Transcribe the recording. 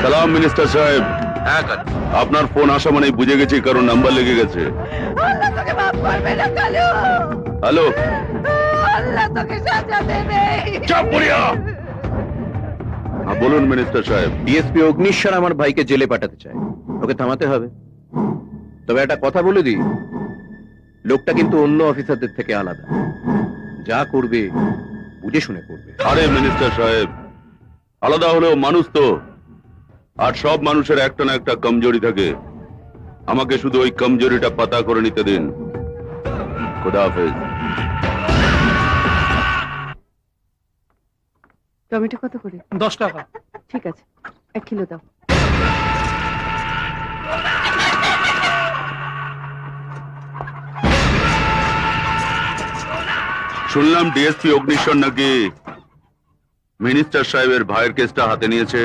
সালাম মিনিস্টার সাহেব। হ্যাঁ কালু। আপনার ফোন আসা মানে বুঝে গেছি, কারণ নাম্বার লেগে গেছে। আল্লাহ তোকে মাফ করবে না কালু। হ্যালো, আল্লাহ তোকে সাজা দেবে। চাপ পড়িয়া। হ্যাঁ বলুন মিনিস্টার সাহেব। ডিএসপি অগ্নিশ্বর আমার ভাইকে জেলে পাঠাতে চায়, ওকে থামাতে হবে। তবে একটা কথা বলে দিই, লোকটা কিন্তু অন্য অফিসারদের থেকে আলাদা। যা করবে বুঝে শুনে করবে। আরে মিনিস্টার সাহেব, আলাদা হলেও মানুষ তো, আর সব মানুষের একটা না একটা কমজোরি থাকে। আমাকে শুধু ওই কমজোরিটা পাতা করে নিতে দিন। খোদা হাফেজ। টমেটো কত করে? 10 টাকা। ঠিক আছে, 1 কিলো দাও। শুনলাম ডিএসপি অগ্নিশ্বর নাকি মিনিস্টার সাহেবের ভাইয়ের কেসটা হাতে নিয়েছে।